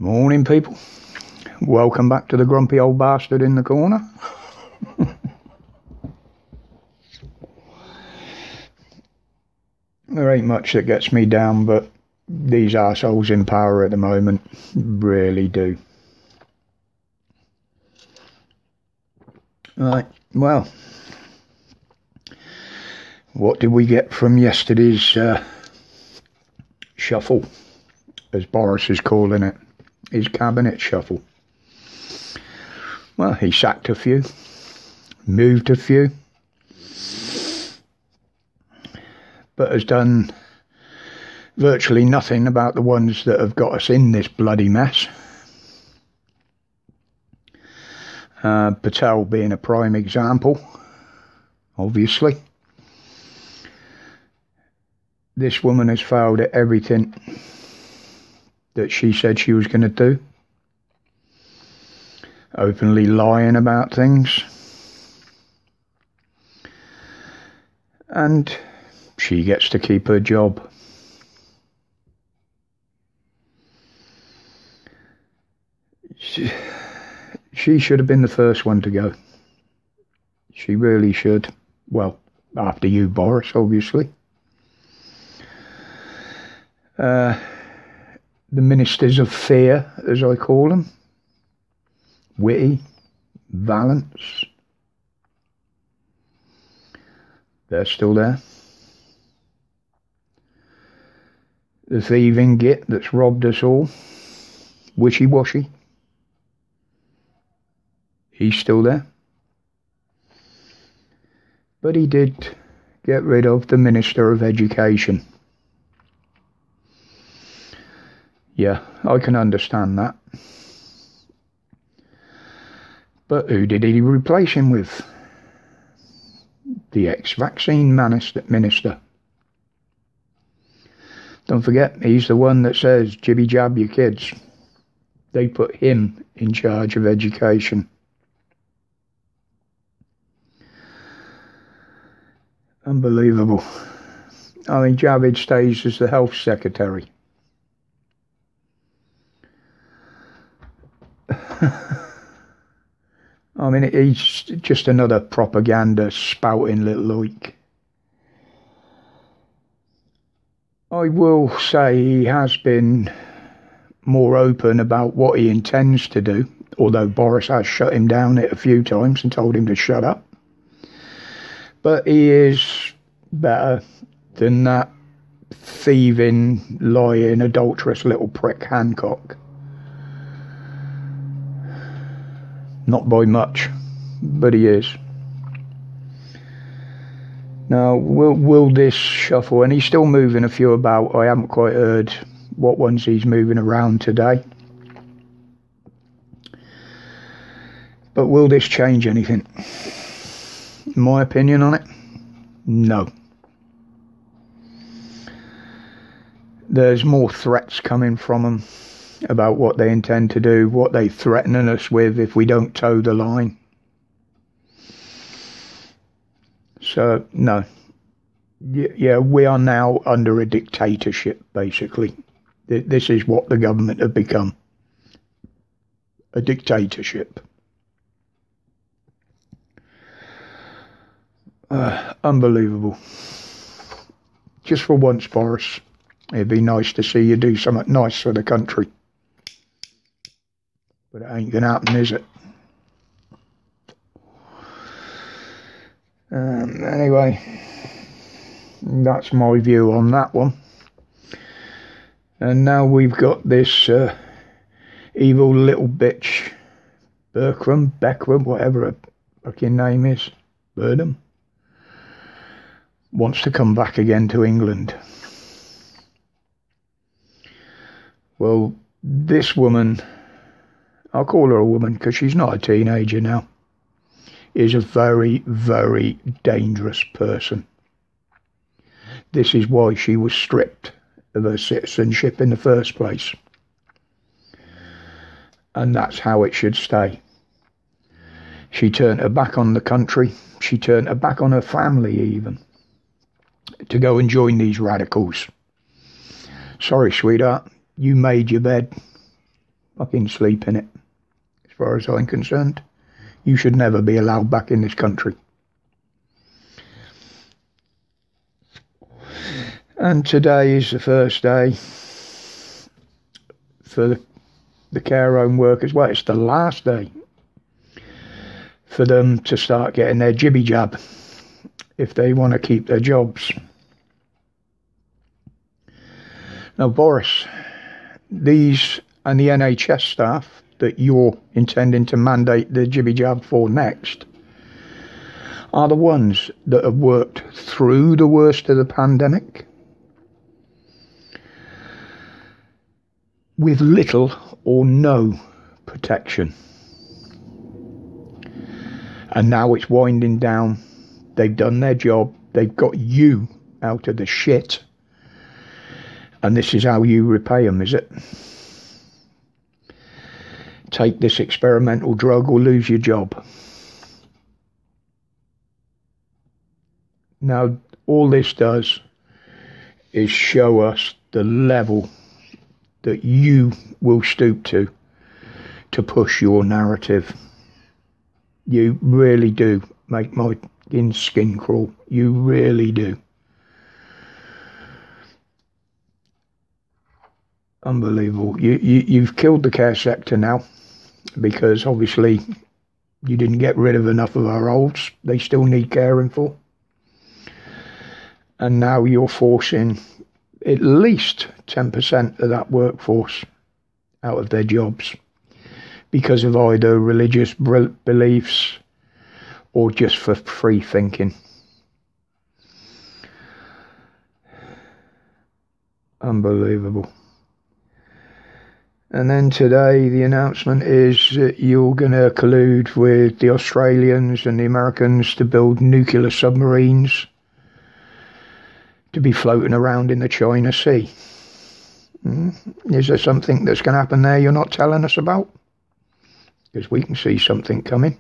Morning, people. Welcome back to the grumpy old bastard in the corner. There ain't much that gets me down, but these arseholes in power at the moment really do. Right, well, what did we get from yesterday's shuffle, as Boris is calling it? His cabinet shuffle. Well, he sacked a few, moved a few, but has done virtually nothing about the ones that have got us in this bloody mess. Patel being a prime example, obviously. This woman has failed at everything that she said she was going to do. Openly lying about things. And she gets to keep her job. She should have been the first one to go. She really should. Well, after you, Boris, obviously. The ministers of fear, as I call them. Whitty, Vallance. They're still there. The thieving git that's robbed us all. Wishy-washy. He's still there. But he did get rid of the Minister of Education. Yeah, I can understand that. But who did he replace him with? The ex-vaccine minister. Don't forget, he's the one that says, jibby jab your kids. They put him in charge of education. Unbelievable. I mean, Javid stays as the health secretary. I mean, he's just another propaganda spouting little oik. I will say he has been more open about what he intends to do, although Boris has shut him down it a few times and told him to shut up. But he is better than that thieving, lying, adulterous little prick Hancock. Not by much, but he is. Now, will this shuffle, and he's still moving a few about, I haven't quite heard what ones he's moving around today. But will this change anything? My opinion on it? No. There's more threats coming from them about what they intend to do, what they're threatening us with if we don't toe the line. So, no. Yeah, we are now under a dictatorship, basically. This is what the government have become. A dictatorship. Unbelievable. Just for once, Boris, it'd be nice to see you do something nice for the country. But it ain't gonna happen, is it? Anyway, that's my view on that one. And now we've got this evil little bitch, Beckram, whatever her fucking name is, Burnham, wants to come back again to England. Well, this woman, I'll call her a woman because she's not a teenager now, is a very, very dangerous person. This is why she was stripped of her citizenship in the first place. And that's how it should stay. She turned her back on the country. She turned her back on her family even, to go and join these radicals. Sorry, sweetheart, you made your bed. fucking sleep in it. As far as I'm concerned, you should never be allowed back in this country. And today is the first day for the care home workers. Well, it's the last day for them to start getting their jibby jab if they want to keep their jobs. Now, Boris, these and the NHS staff that you're intending to mandate the jibby jab for next are the ones that have worked through the worst of the pandemic with little or no protection. And now it's winding down. They've done their job. They've got you out of the shit. And this is how you repay them, is it? Take this experimental drug or lose your job. Now, all this does is show us the level that you will stoop to push your narrative. You really do make my skin crawl. You really do. Unbelievable. You've killed the care sector now, because obviously you didn't get rid of enough of our olds. They still need caring for. And now you're forcing at least 10% of that workforce out of their jobs because of either religious beliefs or just for free thinking. Unbelievable. And then today the announcement is that you're going to collude with the Australians and the Americans to build nuclear submarines to be floating around in the China Sea. Is there something that's going to happen there you're not telling us about? Because we can see something coming.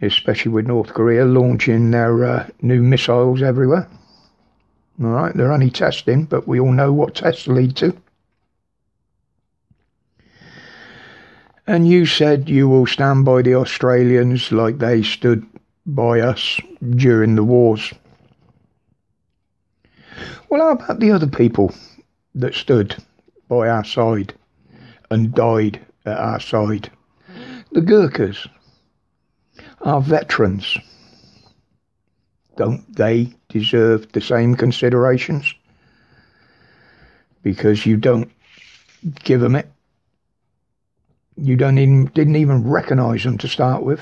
Especially with North Korea launching their new missiles everywhere. Alright, they're only testing, but we all know what tests lead to. And you said you will stand by the Australians like they stood by us during the wars. Well, how about the other people that stood by our side and died at our side? The Gurkhas, our veterans. Don't they deserve the same considerations? Because you don't give them it. You didn't even recognise them to start with.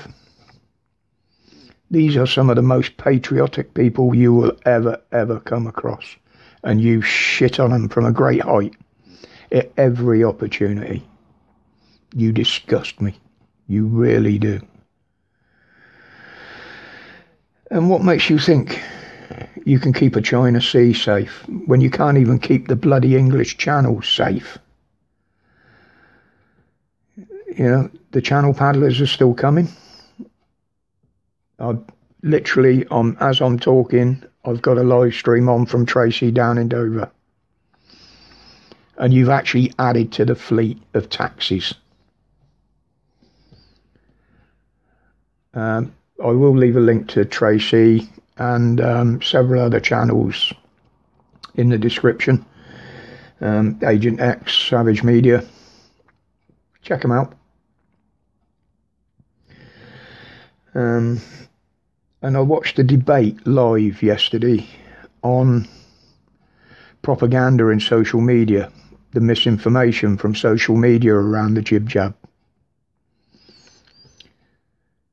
These are some of the most patriotic people you will ever come across. And you shit on them from a great height at every opportunity. You disgust me. You really do. And what makes you think you can keep a China Sea safe when you can't even keep the bloody English Channel safe? You know, the channel paddlers are still coming. Literally, as I'm talking, I've got a live stream on from Tracy down in Dover. And you've actually added to the fleet of taxis. I will leave a link to Tracy and several other channels in the description. Agent X, Savage Media. Check them out. And I watched the debate live yesterday on propaganda in social media, the misinformation from social media around the jib jab.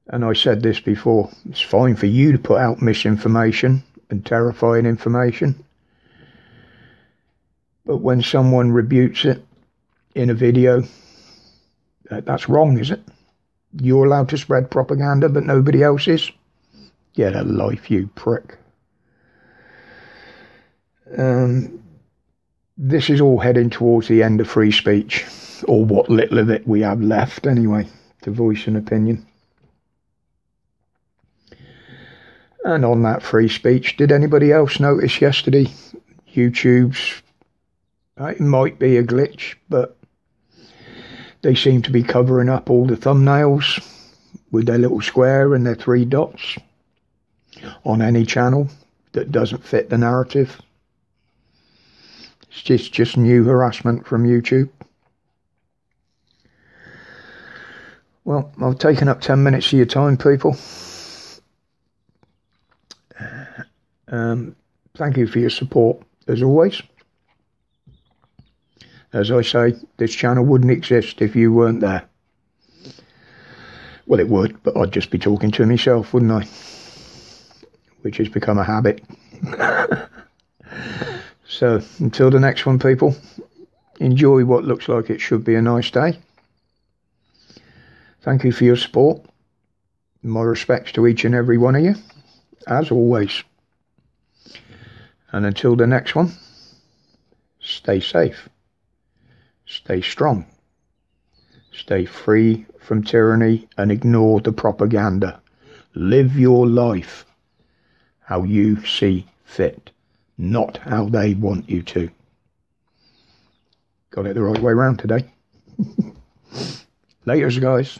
And I said this before, it's fine for you to put out misinformation and terrifying information, but when someone rebukes it in a video, that's wrong, is it? You're allowed to spread propaganda, but nobody else is? Get a life, you prick. This is all heading towards the end of free speech, or what little of it we have left anyway, to voice an opinion. And on that free speech, did anybody else notice yesterday YouTube's, it might be a glitch, but They seem to be covering up all the thumbnails with their little square and their 3 dots on any channel that doesn't fit the narrative. It's just new harassment from YouTube. Well, I've taken up 10 minutes of your time, people. Thank you for your support, as always. As I say, this channel wouldn't exist if you weren't there. Well, it would, but I'd just be talking to myself, wouldn't I? Which has become a habit. So, until the next one, people, enjoy what looks like it should be a nice day. Thank you for your support. My respects to each and every one of you, as always. And until the next one, stay safe, stay strong, stay free from tyranny and ignore the propaganda. Live your life how you see fit, not how they want you to. Got it the right way round today. Laters, guys.